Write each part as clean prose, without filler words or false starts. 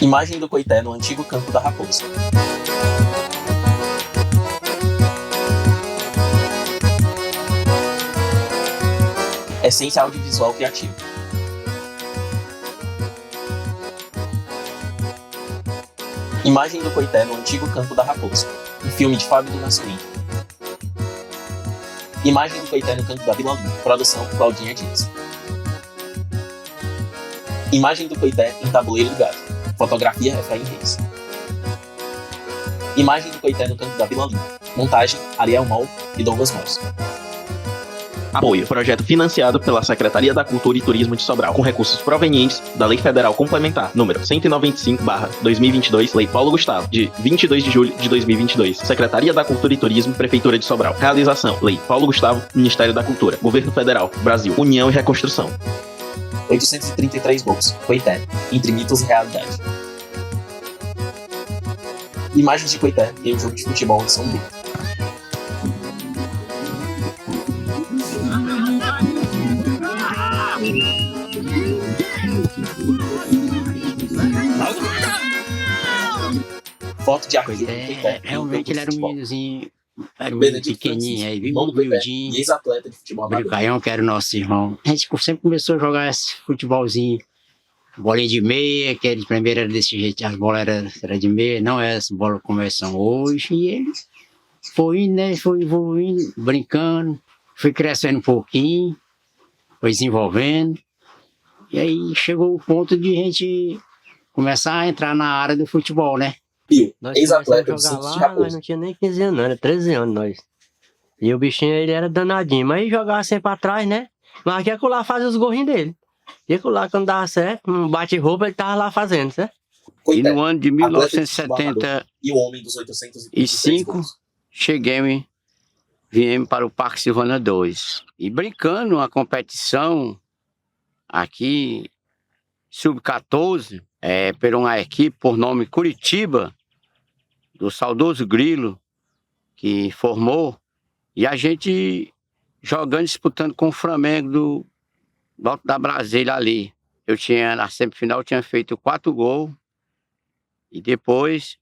Imagem do Coité no antigo Campo da Raposa. Essência audiovisual criativa. Imagem do Coité no antigo Campo da Raposa. Um filme de Fábio do Nascimento. Imagem do Coité no Campo da Vila Olimpo. Produção Claudinha Dias. Imagem do Coité em Tabuleiro do Gado. Fotografia Efraim Reis. Imagem do Coité no Campo da Vila Olimpo. Montagem Ariel Mol e Douglas Moss. Apoio. Projeto financiado pela Secretaria da Cultura e Turismo de Sobral, com recursos provenientes da Lei Federal Complementar, número 195/2022, Lei Paulo Gustavo, de 22 de julho de 2022. Secretaria da Cultura e Turismo, Prefeitura de Sobral. Realização: Lei Paulo Gustavo, Ministério da Cultura, Governo Federal, Brasil, União e Reconstrução. 833 gols. Coité, entre mitos e realidade. Imagens de Coité em um jogo de futebol de São Bento. Foto de arquivo. Realmente ele era um meninozinho, era um menino pequenininho, aí viu um miudinho. Ex-atleta de futebol. Brincaião, que era o nosso irmão. A gente sempre começou a jogar esse futebolzinho, bolinha de meia, que ele primeiro era desse jeito, as bolas eram de meia, não é essa bola como elas são hoje. E ele foi indo, né, foi evoluindo, brincando, foi crescendo um pouquinho, foi desenvolvendo. E aí chegou o ponto de a gente começar a entrar na área do futebol, né? Nós ex-atleta de Santos de Raposa. Nós não tinha nem 15 anos, era 13 anos nós. E o bichinho, ele era danadinho, mas ele jogava sempre atrás, né? Mas que lá fazia os gorrinhos dele. E lá, quando dava certo, um bate-roupa, ele tava lá fazendo, certo? E no ano de 1975, e o homem dos 835 cheguei, viemos para o Parque Silvana 2. E brincando uma competição aqui, sub-14, por uma equipe por nome Curitiba, do saudoso Grilo, que formou, e a gente jogando, disputando com o Flamengo do Alto da Brasília ali. Eu tinha, na semifinal, tinha feito 4 gols, e depois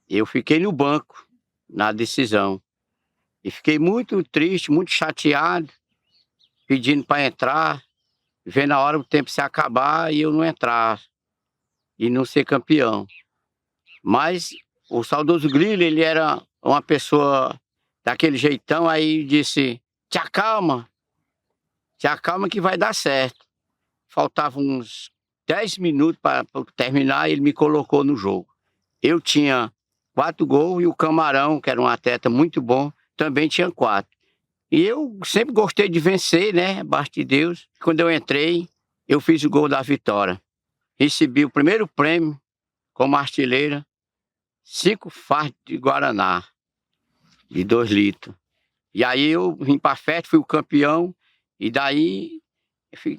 eu fiquei no banco, na decisão. E fiquei muito triste, muito chateado, pedindo para entrar, vendo a hora o tempo se acabar e eu não entrar, e não ser campeão. Mas o saudoso Grilo, ele era uma pessoa daquele jeitão, aí disse: te acalma que vai dar certo. Faltavam uns 10 minutos para terminar, ele me colocou no jogo. Eu tinha 4 gols e o Camarão, que era um atleta muito bom, também tinha 4. E eu sempre gostei de vencer, né? Abaixo de Deus. Quando eu entrei, eu fiz o gol da vitória. Recebi o primeiro prêmio como artilheira, 5 fardos de Guaraná, de 2 litros. E aí eu vim para a festa, fui o campeão, e daí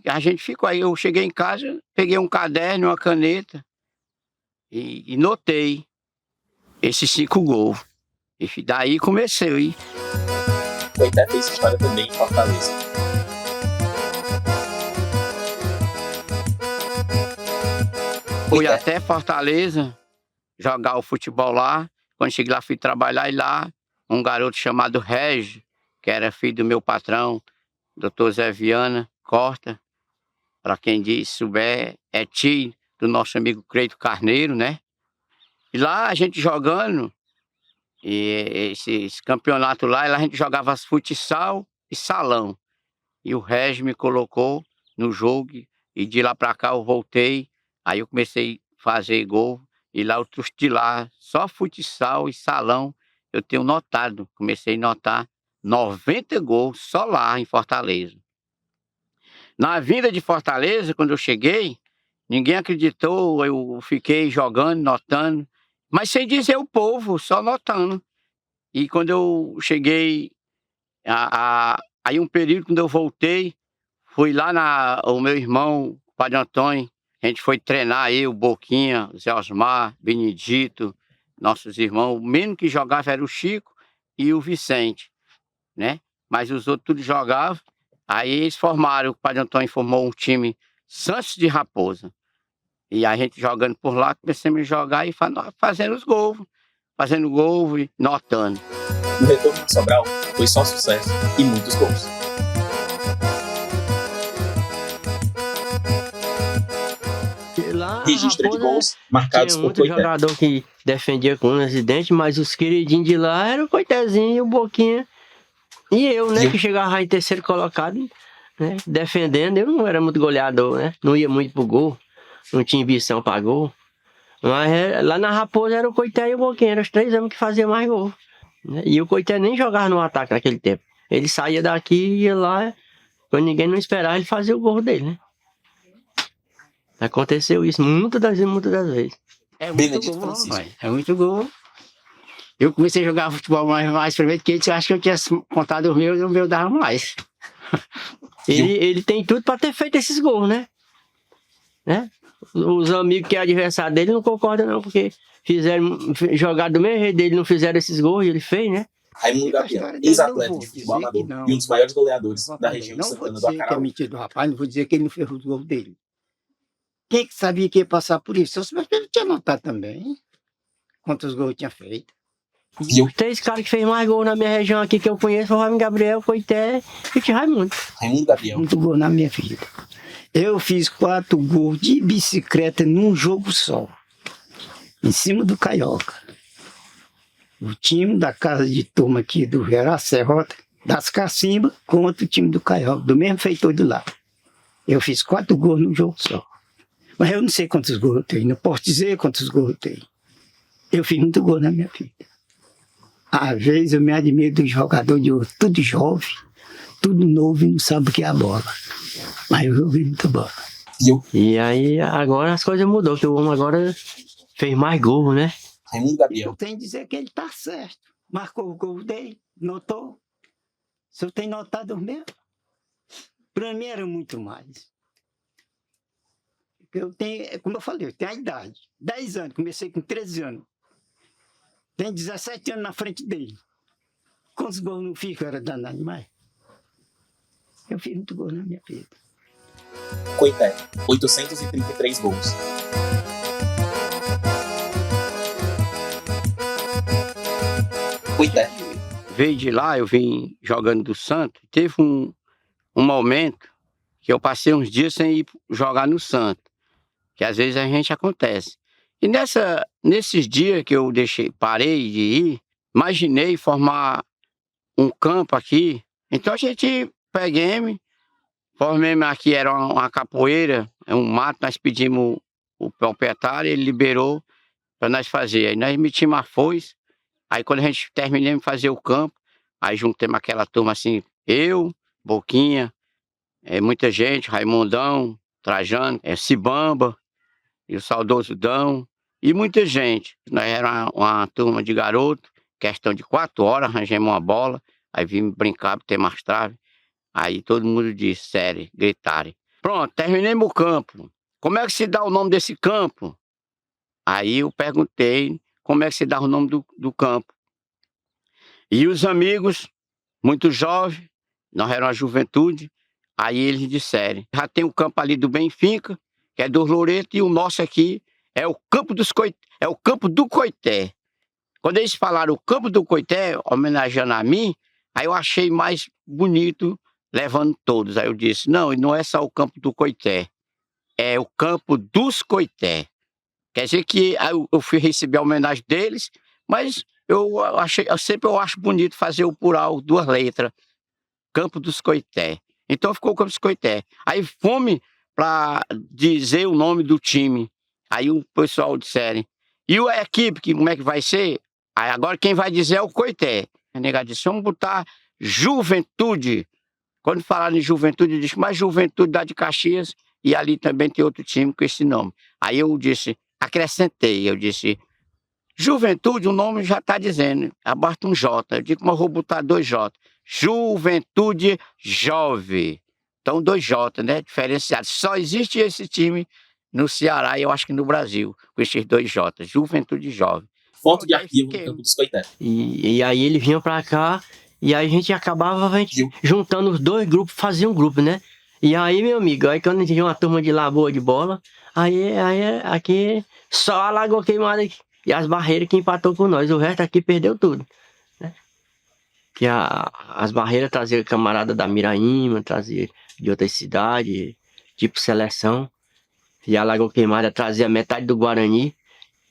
a gente ficou aí. Eu cheguei em casa, peguei um caderno, uma caneta, e notei esses 5 gols. E daí comecei. Coité fez história também em Fortaleza. Fui até Fortaleza jogar o futebol lá. Quando cheguei lá, fui trabalhar, e lá um garoto chamado Régio, que era filho do meu patrão, Dr. Zé Viana Costa, para quem souber, é tio do nosso amigo Creito Carneiro, né? E lá a gente jogando, e esses campeonatos lá a gente jogava futsal e salão. E o Régio me colocou no jogo, e de lá para cá eu voltei. Aí eu comecei a fazer gol, e lá eu trouxe de lá, só futsal e salão, eu tenho notado, comecei a notar 90 gols só lá em Fortaleza. Na vinda de Fortaleza, quando eu cheguei, ninguém acreditou, eu fiquei jogando, notando, mas sem dizer o povo, só notando. E quando eu cheguei, aí um período, quando eu voltei, fui lá o meu irmão, o Padre Antônio, a gente foi treinar, eu, Boquinha, Zé Osmar, Benedito, nossos irmãos. O menos que jogava era o Chico e o Vicente, né? Mas os outros tudo jogavam. Aí eles formaram, o Padre Antônio formou um time Santos de Raposa. E a gente jogando por lá, começamos a jogar e fazendo os gols. Fazendo gol e notando. O retorno de Sobral foi só sucesso e muitos gols. Lá, Registro de gols marcados tinha por muito Coité. jogador que defendia com um acidente, mas os queridinhos de lá eram o Coitezinho, o Boquinha. E eu, né, E eu? que chegava em terceiro colocado, né, defendendo. Eu não era muito goleador, né? Não ia muito pro gol. Não tinha ambição pra gol. Mas lá na Raposa era o Coité e o Boquinha. Eram os 3 homens que faziam mais gol. Né? E o Coité nem jogava no ataque naquele tempo. Ele saía daqui e ia lá. Quando ninguém não esperava, ele fazia o gol dele, né? Aconteceu isso muitas das vezes. É muito Benedito gol, Francisco. rapaz. É muito gol. Eu comecei a jogar futebol mais primeiro que ele. Eu acho que eu tinha contado o meu dava mais. Ele tem tudo pra ter feito esses gols, né? Os amigos que é adversário dele não concordam não, porque jogaram do mesmo jeito dele, não fizeram esses gols e ele fez, né? Raimundo Gabriel, ex-atleta de futebol amador e um dos maiores goleadores da região de Não vou Santana do dizer que é Acaraú. mentira do rapaz, não vou dizer que ele não fez os gols dele. Quem que sabia que ia passar por isso? Eu soubesse que ele tinha notado também quantos gols tinha feito. Viu? Os 3 caras que fez mais gol na minha região aqui que eu conheço foi o Raimundo Gabriel, Coité e o Tio Raimundo. Raimundo Gabriel. Muito gol na minha vida. Eu fiz 4 gols de bicicleta num jogo só. Em cima do Carioca. O time da casa de turma aqui do Verá Serrota, das Cacimbas, contra o time do Carioca, do mesmo feitor do lado. Eu fiz 4 gols num jogo só. Mas eu não sei quantos gols eu tenho, não posso dizer quantos gols eu tenho. Eu fiz muito gol na minha vida. Às vezes eu me admiro dos jogadores de hoje, tudo jovem, tudo novo e não sabe o que é a bola. Mas eu joguei muita bola. Viu? E aí agora as coisas mudou, que o homem agora fez mais gol, né? Raimundo Gabriel. Eu tenho que dizer que ele está certo. Marcou o gol dele, notou. Se eu tenho notado os meus, para mim era muito mais. Eu tenho, como eu falei, eu tenho a idade. 10 anos, comecei com 13 anos. Tenho 17 anos na frente dele. Quantos gols não fico, era danado demais. Eu fiz muito gol na minha vida. Coité, 833 gols. Coité. Veio de lá, eu vim jogando do Santo. Teve um momento que eu passei uns dias sem ir jogar no Santo. Que às vezes a gente acontece. E nesses dias que eu parei de ir, imaginei formar um campo aqui. Então a gente peguei, formei aqui, era uma capoeira, um mato, nós pedimos o proprietário, ele liberou para nós fazer. Aí nós metimos a foice, aí quando a gente terminamos de fazer o campo, aí juntamos aquela turma assim, eu, Boquinha, muita gente, Raimundão, Trajano, Cibamba, e o saudoso Dão, e muita gente. Nós era uma turma de garoto, questão de 4 horas, arranjamos uma bola, aí vimos brincar, ter mais trave. Aí todo mundo disse, sério, gritaram. Pronto, terminemos o campo. Como é que se dá o nome desse campo? Aí eu perguntei como é que se dá o nome do campo. E os amigos, muito jovens, nós éramos a juventude, aí eles disseram, já tem o campo ali do Benfica, que é do Loreto, e o nosso aqui é o campo é o campo do Coité. Quando eles falaram o campo do Coité, homenageando a mim, aí eu achei mais bonito, levando todos. Aí eu disse, não é só o campo do Coité, é o campo dos Coité. Quer dizer que eu fui receber a homenagem deles, mas eu sempre acho bonito fazer o plural, 2 letras, campo dos Coité. Então ficou o campo dos Coité. Aí fomos para dizer o nome do time. Aí o pessoal disseram, e a equipe, como é que vai ser? Aí agora quem vai dizer é o Coité. A nega disse, vamos botar Juventude. Quando falaram em Juventude, eu disse, mas Juventude dá de Caxias, e ali também tem outro time com esse nome. Aí eu disse, acrescentei, eu disse, Juventude, o nome já está dizendo, abarta um J. Eu digo, mas eu vou botar 2 J. Juventude Jovem. Então 2 J, né? Diferenciado. Só existe esse time no Ceará e eu acho que no Brasil, com esses 2 J. Juventude Jovem. Foto de arquivo no campo dos Coité. E aí ele vinha pra cá, e aí a gente acabava juntando os 2 grupos, fazia um grupo, né? E aí, meu amigo, aí quando tinha uma turma de lá boa de bola, aí aqui só a Lagoa Queimada e as barreiras que empatou com nós. O resto aqui perdeu tudo. Né? Que as barreiras traziam camarada da Miraíma, trazia de outras cidades, tipo seleção. E a Lagoa Queimada trazia metade do Guarani,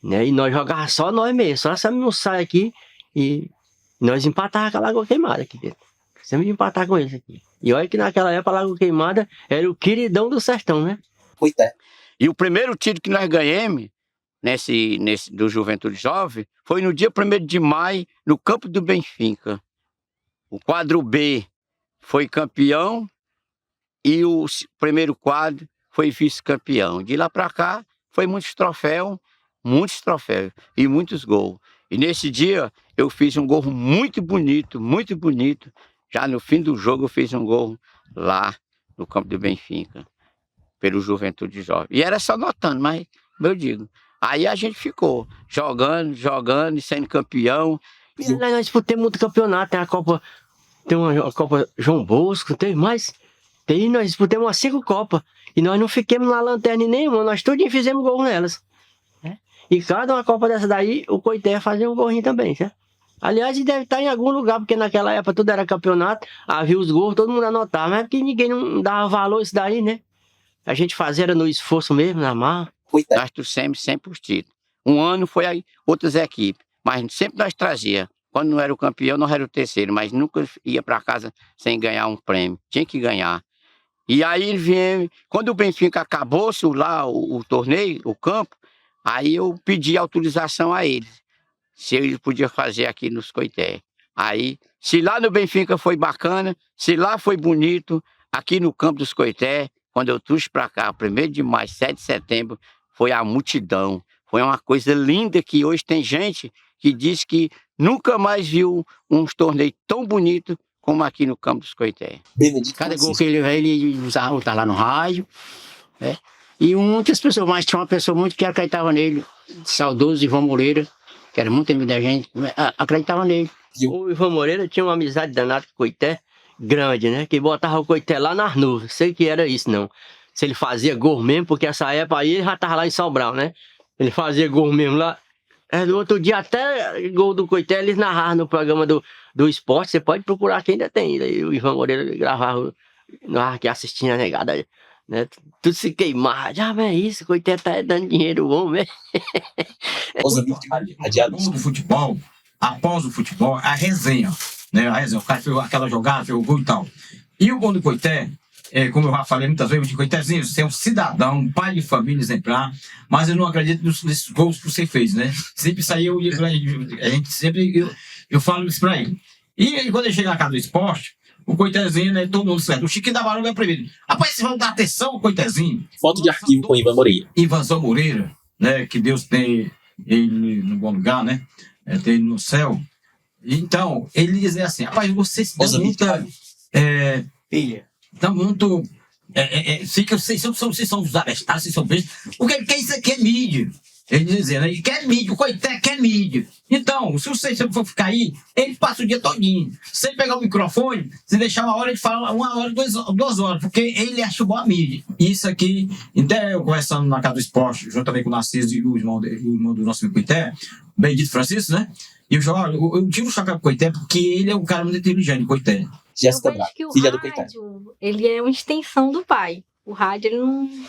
né? E nós jogávamos só nós mesmo, só essa não sai aqui e nós empatávamos com a Lagoa Queimada aqui dentro. Sempre empatar com eles aqui. E olha que naquela época a Lagoa Queimada era o queridão do sertão, né? Coité. E o primeiro título que nós ganhamos nesse do Juventude Jovem foi no dia 1º de maio, no campo do Benfica. O quadro B foi campeão e o primeiro quadro foi vice-campeão. De lá para cá foi muitos troféus e muitos gols. E nesse dia eu fiz um gol muito bonito. Já no fim do jogo eu fiz um gol lá no campo do Benfica, pelo Juventude Jovem. E era só notando, mas eu digo. Aí a gente ficou jogando e sendo campeão. E nós disputamos muito campeonato, tem a Copa, tem uma Copa João Bosco, teve mais. Nós disputamos umas 5 Copas. E nós não ficamos na lanterna nenhuma, nós tudinho fizemos gol nelas. Né? E cada uma Copa dessa daí, o Coité fazia um golzinho também, certo? Aliás, ele deve estar em algum lugar, porque naquela época tudo era campeonato, havia os gols, todo mundo anotava, mas é porque ninguém não dava valor a isso daí, né? A gente fazia era no esforço mesmo, na marra. Coité. Nós trouxemos sempre os títulos. Um ano foi aí outras equipes, mas sempre nós trazia. Quando não era o campeão, nós era o terceiro, mas nunca ia para casa sem ganhar um prêmio. Tinha que ganhar. E aí viemos, quando o Benfica acabou-se lá o torneio, o campo, aí eu pedi autorização a eles, se eles podiam fazer aqui nos Coité. Aí, se lá no Benfica foi bacana, se lá foi bonito, aqui no campo dos Coité, quando eu trouxe para cá, 1º de maio, 7 de setembro, foi a multidão. Foi uma coisa linda que hoje tem gente que diz que nunca mais viu um torneio tão bonito como aqui no campo dos Coité. Benedito Cada gol Francisco. que ele usava, tá lá no rádio, né? E muitas pessoas, mas tinha uma pessoa muito que acreditava nele, saudoso Ivan Moreira, que era muito amigo da gente, acreditava nele. O Ivan Moreira tinha uma amizade danada com o Coité, grande, né? Que botava o Coité lá nas nuvens. Sei que era isso, não. Se ele fazia gol mesmo, porque essa época aí ele já tava lá em Sobral, né? Ele fazia gol mesmo lá. No outro dia, até gol do Coité, eles narravam no programa do esporte. Você pode procurar que ainda tem. Aí o Ivan Moreira gravava aqui assistindo a negada, né? Tudo se queimava. Já, mas é isso, o Coité tá dando dinheiro ao homem. Os amigos radiados. Do futebol, após o futebol, a resenha, né? A resenha, o cara fez aquela jogada, fez o gol e tal. E o gol do Coité, como eu já falei muitas vezes, o Coitézinho, você é um cidadão, um pai de família exemplar, mas eu não acredito nesses gols que você fez, né? Sempre saiu, a gente sempre, eu falo isso pra ele. E quando ele chega na casa do esporte, o Coitézinho, né, todo mundo certo. O Chiquinho da Barão é primeiro. Rapaz, vocês vão dar atenção ao Coitézinho. Foto de arquivo com Ivan Moreira. Ivanzão Moreira, né, que Deus tem ele no bom lugar, né? Tem ele no céu. Então, ele dizia assim, rapaz, vocês dão muita... Dão muito... vocês são os arrestados, vocês são bestas. O que é isso aqui é mídia. Ele dizia, né? Quer mídia, o Coité quer mídia. Então, se você for ficar aí, ele passa o dia todinho. Se ele pegar o microfone, se deixar uma hora, ele fala 1 hora, 2 horas, porque ele acha boa mídia. Isso aqui, até eu conversando na Casa do Esporte, juntamente com o Narciso e o irmão do nosso amigo Coité, Benedito Francisco, né? E eu tive um choque com o Coité porque ele é um cara muito inteligente, Coité. Jéssica Eu Braga, vejo que o filha do Coité. rádio, ele é uma extensão do pai. O rádio,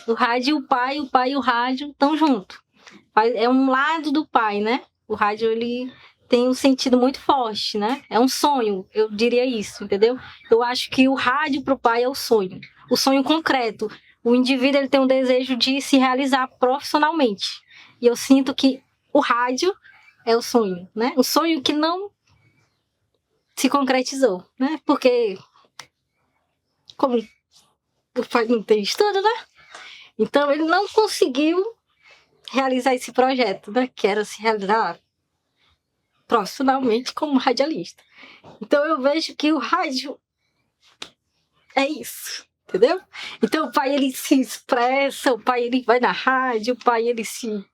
o rádio e o pai e o rádio estão juntos. É um lado do pai, né? O rádio, ele tem um sentido muito forte, né? É um sonho, eu diria isso, entendeu? Eu acho que o rádio pro pai é o sonho concreto. O indivíduo, ele tem um desejo de se realizar profissionalmente. E eu sinto que o rádio é o sonho, né? O sonho que não se concretizou, né? Porque, como o pai não tem estudo, né? Então, ele não conseguiu realizar esse projeto, né? Que era se realizar profissionalmente como radialista. Então, eu vejo que o rádio é isso, entendeu? Então, o pai, ele se expressa, o pai, ele vai na rádio, o pai, ele se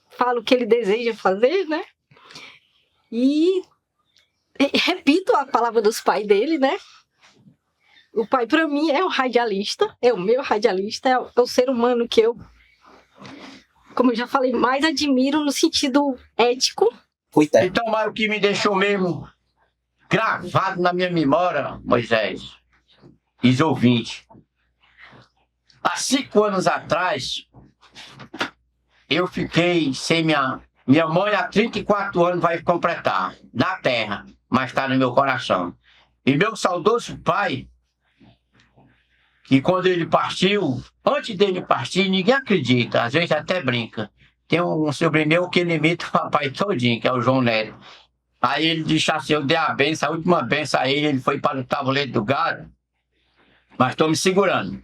fala o que ele deseja fazer, né? E repito a palavra dos pais dele, né? O pai, pra mim, é o radialista, é o meu radialista, é o ser humano que eu, como eu já falei, mais admiro no sentido ético. Coité. Então, mas o que me deixou mesmo gravado na minha memória, Moisés, e os ouvintes, há 5 anos atrás, eu fiquei sem minha mãe, há 34 anos vai completar, na terra, mas está no meu coração. E meu saudoso pai, que quando ele partiu, antes dele partir, ninguém acredita, às vezes até brinca. Tem um sobrinho meu que ele imita o papai todinho, que é o João Neto. Aí ele disse assim, eu dei a benção, a última benção a ele foi para o tabuleiro do gado, mas estou me segurando.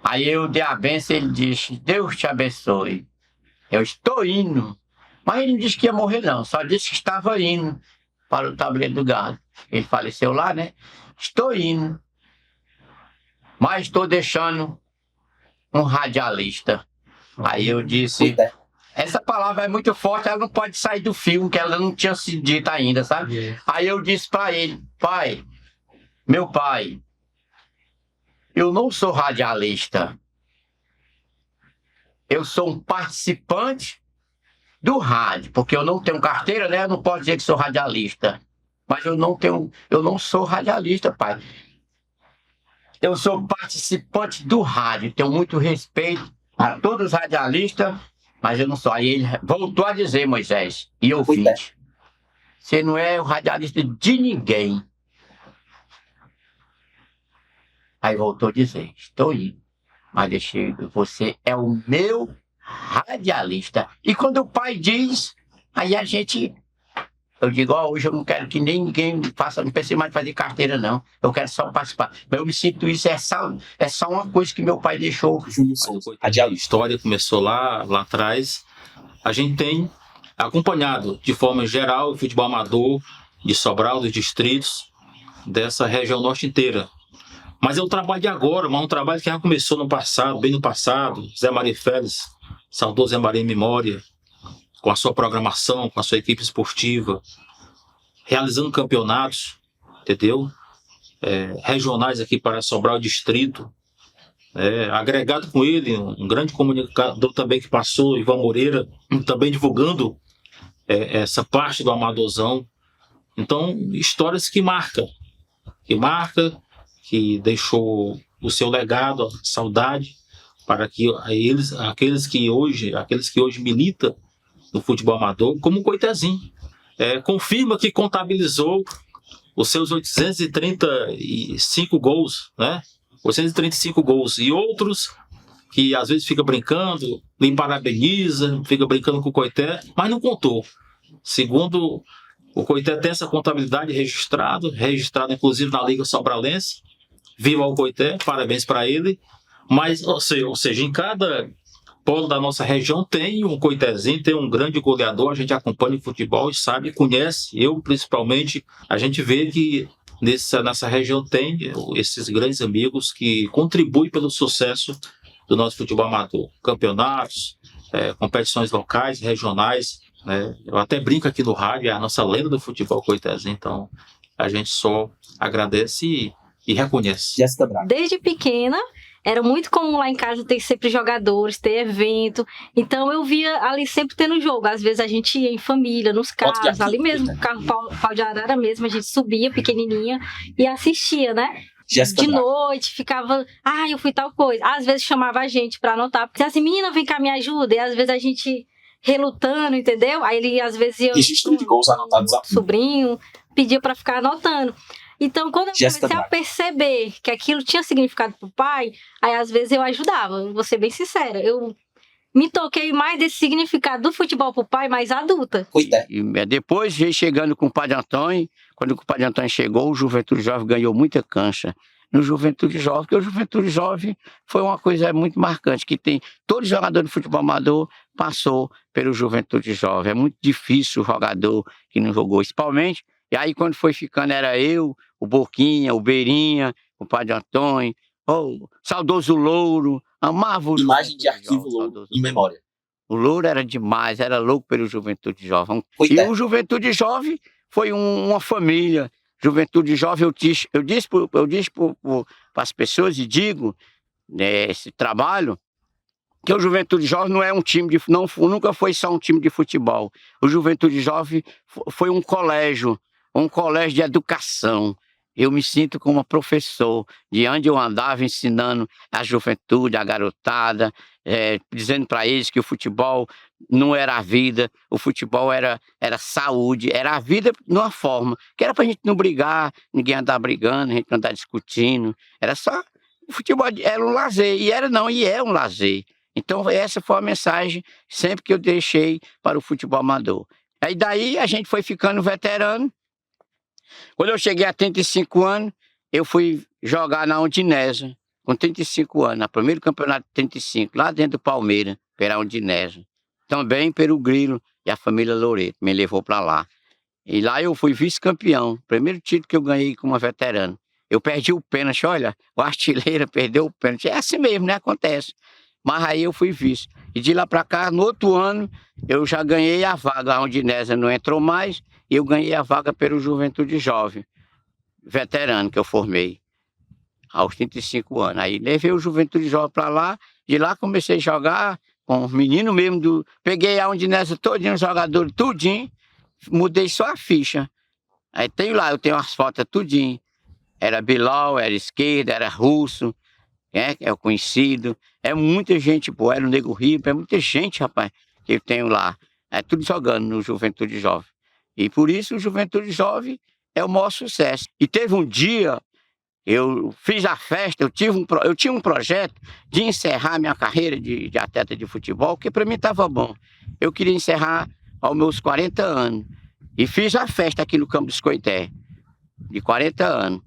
Aí eu dei a benção e ele disse, Deus te abençoe. Eu estou indo. Mas ele não disse que ia morrer não, só disse que estava indo para o tabuleiro do gado. Ele faleceu lá, né? Estou indo. Mas estou deixando um radialista. Aí eu disse, Coité. essa palavra é muito forte, ela não pode sair do filme, que ela não tinha sido dita ainda, sabe? Aí eu disse para ele, pai, meu pai, eu não sou radialista. Eu sou um participante do rádio, porque eu não tenho carteira, né? Eu não posso dizer que sou radialista. Mas eu não sou radialista, pai. Eu sou participante do rádio, tenho muito respeito a todos os radialistas, mas eu não sou. Aí ele voltou a dizer, Moisés, e eu Coité. fiz. Você não é o radialista de ninguém. Aí voltou a dizer, estou indo. Mas deixei, você é o meu radialista. E quando o pai diz, aí a gente... Eu digo, ó, hoje eu não quero que nem ninguém faça, não pense mais em fazer carteira, não. Eu quero só participar. Mas eu me sinto isso, é só uma coisa que meu pai deixou. Júlio Souza, radialista. História começou lá atrás. A gente tem acompanhado, de forma geral, o futebol amador de Sobral, dos distritos, dessa região norte inteira. Mas é um trabalho de agora, mas um trabalho que já começou no passado, bem no passado. Zé Maria Félix, saudoso Zé Maria em memória, com a sua programação, com a sua equipe esportiva, realizando campeonatos, entendeu? Regionais aqui para Sobral Distrito. Agregado com ele, um grande comunicador também que passou, Ivan Moreira, também divulgando essa parte do amadorzão. Então, histórias que marcam, que deixou o seu legado, a saudade, para que aqueles que hoje militam no futebol amador, como o Coitezinho. Confirma que contabilizou os seus 835 gols, né? 835 gols. E outros que às vezes fica brincando, lhe parabeniza, fica brincando com o Coité, mas não contou. Segundo o Coité tem essa contabilidade registrada inclusive na Liga Sobralense. Viva o Coité, parabéns para ele. Mas, ou seja, em cada polo da nossa região tem um Coitezinho, tem um grande goleador, a gente acompanha o futebol e sabe, conhece, eu principalmente, a gente vê que nessa região tem esses grandes amigos que contribuem pelo sucesso do nosso futebol amador. Campeonatos, competições locais, regionais, né? Eu até brinco aqui no rádio, é a nossa lenda do futebol Coitezinho, então a gente só agradece e reconhece. Jéssica Braga. Desde pequena, era muito comum lá em casa ter sempre jogadores, ter evento. Então eu via ali sempre tendo jogo. Às vezes a gente ia em família, nos carros, ali mesmo, no carro Pau de Arara mesmo, a gente subia pequenininha e assistia, né? Jéssica De Braga. noite, ficava, eu fui tal coisa. Às vezes chamava a gente pra anotar, porque assim, menina, vem cá, me ajuda. E às vezes a gente relutando, entendeu? Aí ele às vezes ia Registro de gols anotados a sobrinho, pedia pra ficar anotando. Então, quando eu Jéssica comecei a Braga. perceber que aquilo tinha significado pro pai, aí às vezes eu ajudava, vou ser bem sincera. Eu me toquei mais desse significado do futebol pro pai, mais adulta. Coité. E depois veio chegando com o Padre Antônio. Quando o Padre Antônio chegou, o Juventude Jovem ganhou muita cancha no Juventude Jovem, porque o Juventude Jovem foi uma coisa muito marcante, que tem todo jogador de futebol amador passou pelo Juventude Jovem. É muito difícil o jogador que não jogou, principalmente. E aí quando foi ficando era eu, o Boquinha, o Beirinha, o Padre Antônio, o saudoso Louro, amava o Imagem de Juventude arquivo Jovem, Louro, saudoso em memória. O Louro era demais, era louco pelo Juventude Jovem. Coité. E o Juventude Jovem foi uma família. Juventude Jovem, eu disse para as pessoas e digo, nesse trabalho, que o Juventude Jovem não é um time nunca foi só um time de futebol. O Juventude Jovem foi um colégio de educação. Eu me sinto como professor, de onde eu andava ensinando a juventude, a garotada, dizendo para eles que o futebol não era a vida, o futebol era saúde, era a vida numa forma, que era para a gente não brigar, ninguém andar brigando, a gente não andar discutindo, era só, o futebol era um lazer, e é um lazer. Então essa foi a mensagem sempre que eu deixei para o futebol amador. Aí daí a gente foi ficando veterano. Quando eu cheguei a 35 anos, eu fui jogar na Ondinésia, com 35 anos, no primeiro campeonato de 35, lá dentro do Palmeiras, pela Ondinésia. Também pelo Grilo e a família Loreto, me levou para lá. E lá eu fui vice-campeão, primeiro título que eu ganhei como veterano. Eu perdi o pênalti, olha, o artilheiro perdeu o pênalti. É assim mesmo, né? Acontece. Mas aí eu fui vice. E de lá para cá, no outro ano, eu já ganhei a vaga. A Ondinésia não entrou mais, e eu ganhei a vaga pelo Juventude Jovem, veterano que eu formei, aos 35 anos. Aí levei o Juventude Jovem para lá, de lá comecei a jogar com os meninos mesmo, peguei a Ondinésia todinho, os jogadores tudinho, mudei só a ficha. Aí eu tenho as fotos tudinho. Era Bilal, era Esquerda, era Russo, é o conhecido. É muita gente boa, era o Nego Rio, é muita gente, rapaz, que eu tenho lá. É tudo jogando no Juventude Jovem. E por isso o Juventude Jovem é o maior sucesso. E teve um dia, eu fiz a festa, eu tinha um projeto de encerrar minha carreira de atleta de futebol, que para mim estava bom. Eu queria encerrar aos meus 40 anos. E fiz a festa aqui no Campo dos Coité, de 40 anos.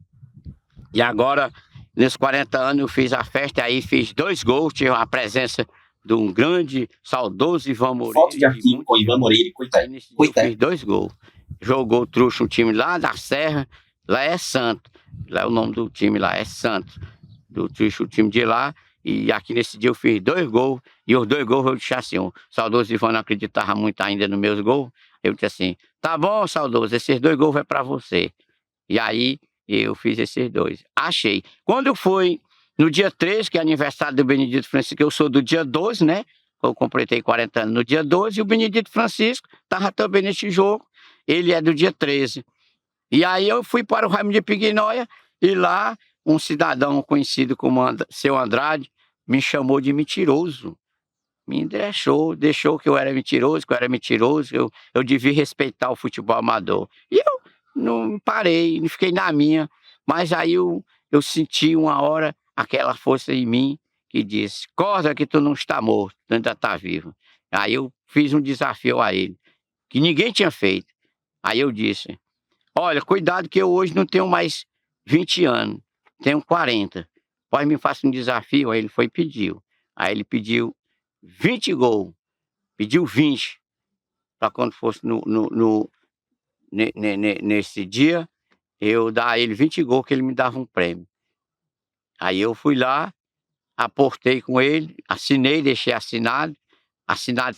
E agora, nesses 40 anos, eu fiz a festa, aí fiz 2 gols, tive a presença de um grande, saudoso Ivan Moreira. Foto de arquivo com Ivan Moreira e Coité. Eu fiz 2 gols. Jogou o Truxa, um time lá da Serra, lá é Santo. Lá é o nome do time, lá é Santo. Do Truxa, o time de lá. E aqui nesse dia eu fiz 2 gols. E os 2 gols eu disse assim, o saudoso Ivan não acreditava muito ainda nos meus gols. Eu disse assim, tá bom, saudoso, esses 2 gols é pra você. E aí eu fiz esses 2. Achei. Quando foi no dia 13, que é aniversário do Benedito Francisco, eu sou do dia 12, né? Eu completei 40 anos no dia 12, e o Benedito Francisco estava também nesse jogo. Ele é do dia 13. E aí eu fui para o Raimundo de Piguinóia, e lá um cidadão conhecido como Seu Andrade me chamou de mentiroso. Me deixou que eu era mentiroso, eu devia respeitar o futebol amador. E eu não parei, não fiquei na minha. Mas aí eu senti uma hora aquela força em mim que disse, corda que tu não está morto, tu ainda está vivo. Aí eu fiz um desafio a ele, que ninguém tinha feito. Aí eu disse, olha, cuidado que eu hoje não tenho mais 20 anos, tenho 40. Pode me fazer um desafio? Aí ele foi e pediu. Aí ele pediu 20 gols, pediu 20, para quando fosse nesse dia, eu dar a ele 20 gols que ele me dava um prêmio. Aí eu fui lá, aportei com ele, assinei, deixei assinado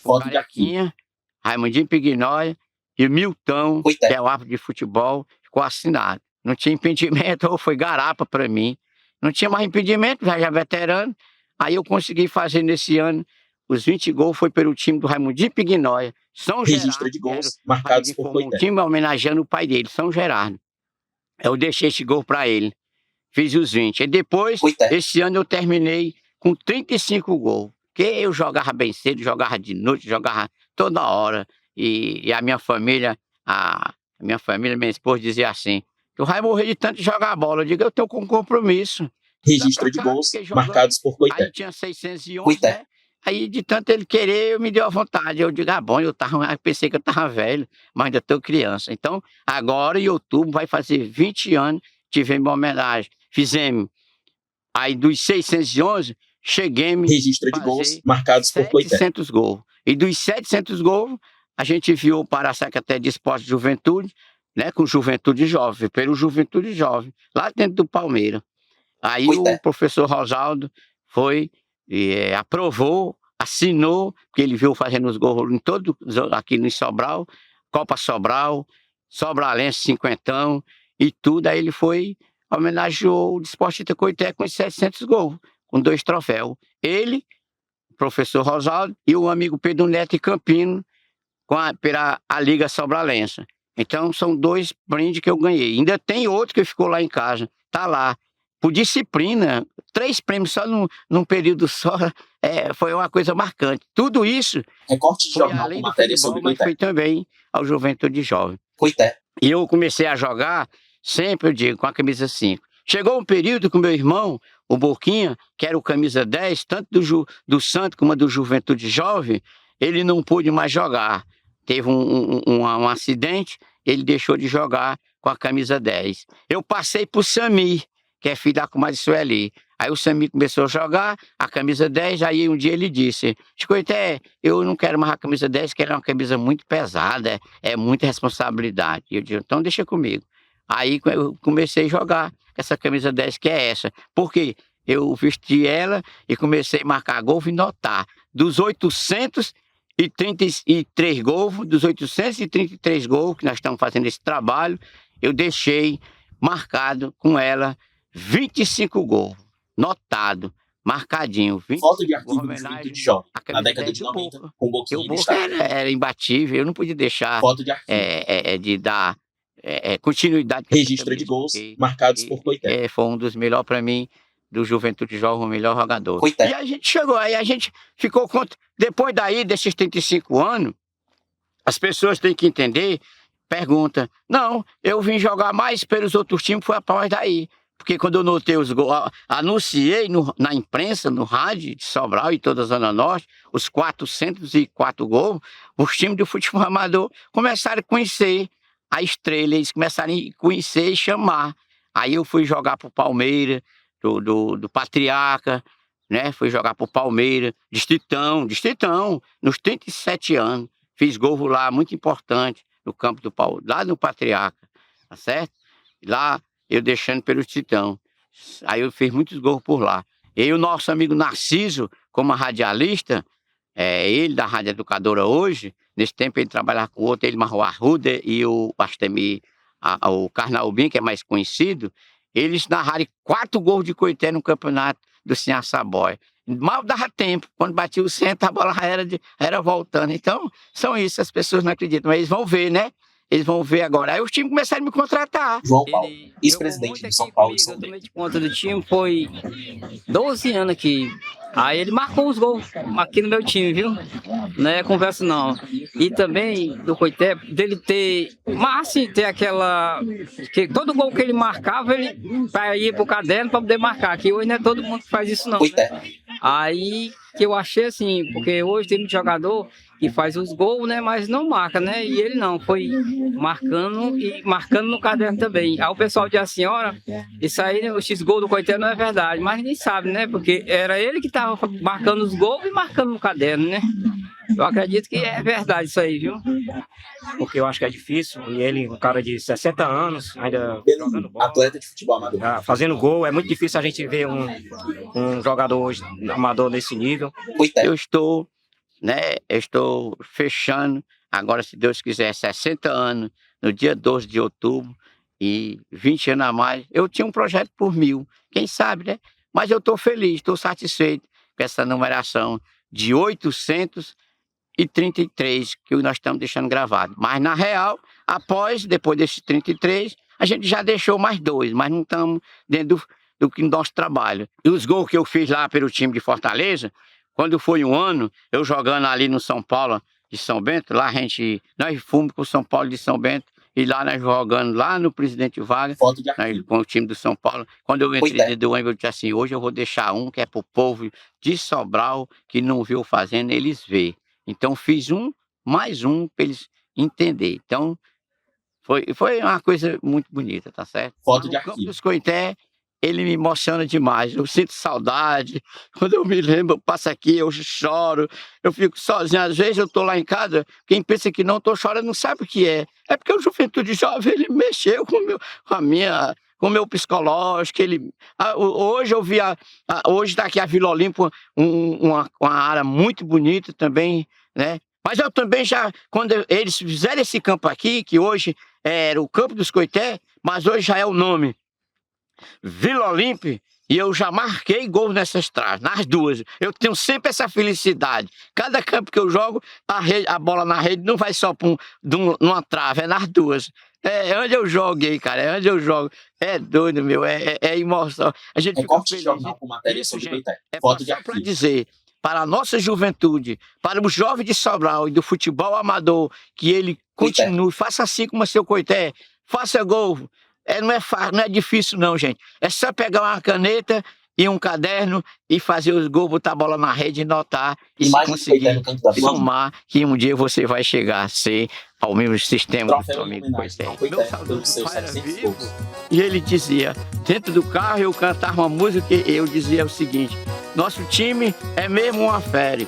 por Carequinha, Raimundinho Piguinóia e Milton, que é o árbitro de futebol, ficou assinado. Não tinha impedimento, ou foi garapa para mim. Não tinha mais impedimento, já veterano. Aí eu consegui fazer nesse ano, os 20 gols foi pelo time do Raimundinho Piguinóia, São Gerardo. Registro de gols marcados por Coité. Um time homenageando o pai dele, São Gerardo. Eu deixei esse gol para ele. Fiz os 20. E depois, esse ano eu terminei com 35 gols. Porque eu jogava bem cedo, jogava de noite, jogava toda hora. E a minha família, minha esposa dizia assim, tu vai morrer de tanto jogar bola. Eu digo, eu tenho com compromisso. Registro de gols marcados por Coité. Aí tinha 611, né? Aí de tanto ele querer, eu me deu a vontade. Eu digo, bom, eu pensei que eu estava velho, mas ainda estou criança. Então, agora em outubro vai fazer 20 anos, tivemos uma homenagem. Fizemos. Aí dos 611, cheguemos registro de gols marcados por Coité. 700 gols. E dos 700 gols, a gente enviou para a Secretaria de Esporte e Juventude, né, com Juventude Jovem, pelo Juventude Jovem, lá dentro do Palmeiras. Aí o professor Rosaldo foi, aprovou, assinou, porque ele viu fazendo os gols em todo, aqui no Sobral, Copa Sobral, Sobralense, cinquentão, e tudo. Aí ele foi, homenageou o Desportista Coité com os 700 gols, com 2 troféus. Ele, o professor Rosaldo, e o amigo Pedro Neto e Campino, pela a Liga Sobralense. Então, são 2 brindes que eu ganhei. Ainda tem outro que ficou lá em casa, tá lá. Por disciplina, 3 prêmios só num período só, foi uma coisa marcante. Tudo isso Recorte de foi jornal além com do matéria futebol, sobre mas Coité. foi também ao Juventude Jovem. Coité. E eu comecei a jogar, sempre eu digo, com a camisa 5. Chegou um período que o meu irmão, o Boquinha, que era o camisa 10, tanto do Santos como do Juventude Jovem, ele não pôde mais jogar. Teve um acidente, ele deixou de jogar com a camisa 10. Eu passei pro Samir, que é filho da comadre Sueli. Aí o Samir começou a jogar a camisa 10, aí um dia ele disse, Coité, eu não quero mais a camisa 10, que ela é uma camisa muito pesada, é muita responsabilidade. E eu disse, então deixa comigo. Aí eu comecei a jogar essa camisa 10, que é essa. Porque eu vesti ela e comecei a marcar gol e notar. Dos 833 gols, que nós estamos fazendo esse trabalho, eu deixei marcado com ela 25 gols, notado, marcadinho. Foto de arquivo do Juventude Jovem, na década de 90, com um Boquinha O no Boca estádio. era imbatível, eu não podia deixar Foto de arquivo. de dar continuidade. Registro de gols marcados por Coité. Foi um dos melhores para mim, do Juventude Jovem, o melhor jogador. Coité. E a gente chegou, aí a gente ficou depois daí, desses 35 anos, as pessoas têm que entender, pergunta, não, eu vim jogar mais pelos outros times, foi após daí. Porque quando eu notei os gols, anunciei na imprensa, no rádio de Sobral e toda a Zona Norte, os 404 gols, os times do futebol amador começaram a conhecer a estrela, eles começaram a conhecer e chamar. Aí eu fui jogar pro Palmeiras, do Patriarca, né? Fui jogar pro Palmeiras, Distritão, nos 37 anos. Fiz gol lá, muito importante, no campo do Palmeiras, lá no Patriarca, tá certo? Lá eu deixando pelo Distritão. Aí eu fiz muitos gols por lá. E o nosso amigo Narciso, como radialista, ele da Rádio Educadora hoje, nesse tempo ele trabalhava com outro, ele Marro Arruda e o Astemi, o Carnaubim, que é mais conhecido, eles narraram 4 gols de Coité no campeonato do Sinhá Saboia. Mal dava tempo, quando batia o centro, a bola era voltando. Então, são isso, as pessoas não acreditam, mas eles vão ver, né? Eles vão ver agora. Aí os times começaram a me contratar. João Paulo, ex-presidente de São Paulo e São Eu Bento. tomei de conta do time, foi 12 anos aqui. Aí ele marcou os gols aqui no meu time, viu? Não é conversa não. E também do Coité, dele ter, mas assim, ter aquela, que todo gol que ele marcava, ele para ir pro caderno para poder marcar. Que hoje não é todo mundo que faz isso não, né? Coité. Aí que eu achei assim, porque hoje tem muito jogador que faz os gols, né, mas não marca, né? E ele não, foi marcando e marcando no caderno também. Aí o pessoal diz assim, olha, isso aí, né, o X-Gol do Coité não é verdade, mas ninguém sabe, né? Porque era ele que estava marcando os gols e marcando no caderno, né? Eu acredito que é verdade isso aí, viu? Porque eu acho que é difícil, e ele, um cara de 60 anos, ainda jogando bola, Atleta de futebol amador. fazendo gol, é muito difícil a gente ver um jogador hoje amador nesse nível. Coité. Eu estou fechando, agora se Deus quiser, 60 anos, no dia 12 de outubro, e 20 anos a mais. Eu tinha um projeto por 1000, quem sabe, né? Mas eu estou feliz, estou satisfeito com essa numeração de 833 que nós estamos deixando gravado. Mas na real, depois desses 33, a gente já deixou mais 2, mas não estamos dentro do que nosso trabalho. E os gols que eu fiz lá pelo time de Fortaleza, quando foi um ano, eu jogando ali no São Paulo de São Bento, lá nós fomos com o São Paulo de São Bento, e lá nós jogando lá no Presidente Vargas, Foto de arquivo. com o time do São Paulo. Quando eu entrei Coité. dentro do ônibus, eu disse assim, hoje eu vou deixar um que é pro povo de Sobral, que não viu fazendo, eles vê. Então fiz mais um para eles entenderem. Então foi uma coisa muito bonita, tá certo? Foto de O Campo arquivo. dos Coité, ele me emociona demais. Eu sinto saudade. Quando eu me lembro, eu passo aqui, eu choro. Eu fico sozinho. Às vezes eu tô lá em casa, quem pensa que não tô chorando não sabe o que é. É porque o Juventude Jovem, ele mexeu com o meu psicológico. Hoje eu vi, hoje está aqui a Vila Olímpia, uma área muito bonita também, né? Mas eu também quando eles fizeram esse campo aqui, que hoje era o Campo dos Coité, mas hoje já é o nome Vila Olímpia, e eu já marquei gol nessas traves, nas duas. Eu tenho sempre essa felicidade. Cada campo que eu jogo, a bola na rede não vai só numa trave, é nas duas. É onde eu joguei, cara, é onde eu jogo. É doido, meu, é emoção. A gente fica Corte de feliz. jornal com matéria Isso, sobre gente, Coité. é Foto de para arquivo. dizer para a nossa juventude, para os jovens de Sobral e do futebol amador, que ele Coité. continue, faça assim como o seu Coité, faça gol. Não é fácil, não é difícil não, gente. É só pegar uma caneta e um caderno e fazer os gols, botar a bola na rede e notar. E se Imagem de Coité conseguir no canto da Vila. somar, que um dia você vai chegar a ser ao mesmo sistema do Troféu seu em amigo homenagem Coité. ao Coité Meu saudoso pelos seus pai era 700 vivo. gols. E ele dizia, dentro do carro eu cantava uma música e eu dizia o seguinte: nosso time é mesmo uma fera.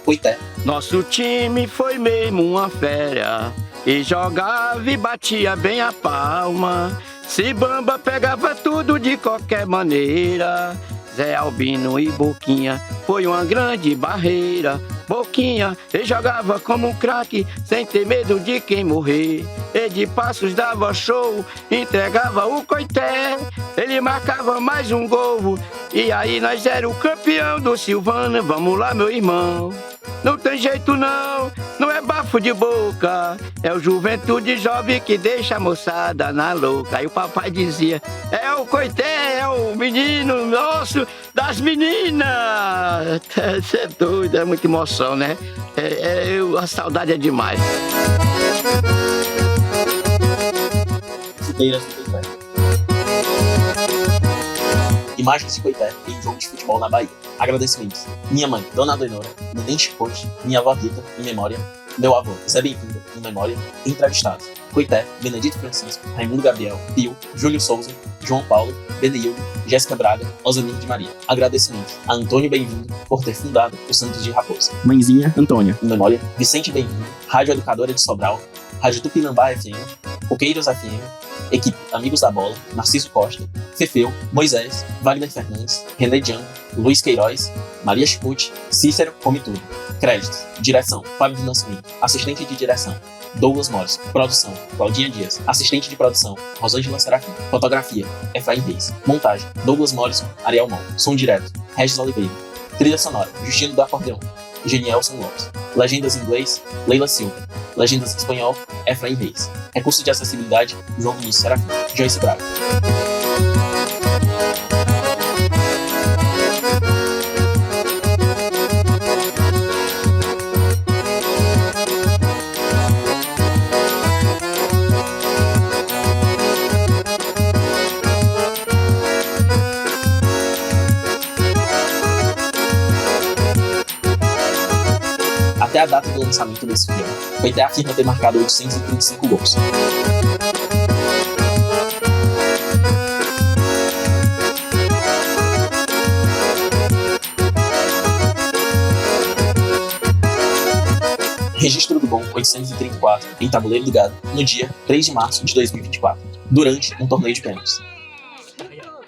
Coité. Nosso time foi mesmo uma fera, e jogava e batia bem a palma. Se Bamba pegava tudo de qualquer maneira. Zé Albino e Boquinha foi uma grande barreira. Boquinha, ele jogava como um craque, sem ter medo de quem morrer. E de passos dava show, entregava o Coité. Ele marcava mais um gol, e aí nós era o campeão do Silvano. Vamos lá, meu irmão. Não tem jeito não, não é bafo de boca. É o juventude jovem que deixa a moçada na louca. Aí o papai dizia, é o Coité, é o menino nosso das meninas. Você é doido, é muita emoção, né? A saudade é demais. Chuteiras do Coité. Imagens de Coité em jogo de futebol na Bahia. Agradecimentos. Minha mãe, Dona Adenora, Neném Chicote, minha avó Rita, em memória. Meu avô, Zé Bem-vindo, em memória. Entrevistados. Coité, Benedito Francisco, Raimundo Gabriel, Pio, Júlio Souza, João Paulo, Beneildo, Jéssica Braga, Osanir de Maria. Agradecimentos a Antônio Bem-vindo por ter fundado o Santos de Raposa. Mãezinha Antônia. Em memória, Vicente Bem-vindo, Rádio Educadora de Sobral, Rádio Tupinambá FM, Coqueiros FM, equipe Amigos da Bola, Narciso Costa, Fefeu, Moisés, Wagner Fernandes, René Django, Luiz Queiroz, Maria Chicote, Cícero, Come Tudo. Créditos, direção, Fábio do Nascimento, assistente de direção, Douglas Morris, produção, Claudinha Dias, assistente de produção, Rosângela Serafim, fotografia, Efraim Reis, montagem, Douglas Morris, Ariel Mon, som direto, Regis Oliveira, trilha sonora, Justino do Acordeon, Genielson Lopes, legendas em inglês, Leila Silva, legendas em espanhol, Efraim Reis, recursos de acessibilidade, João Vinícius Serafim, Joyce Braga. Até a data do lançamento desse filme, Coité afirma ter marcado 835 gols. Registro do gol 834 em Tabuleiro do Gado, no dia 3 de março de 2024, durante um torneio de pênaltis.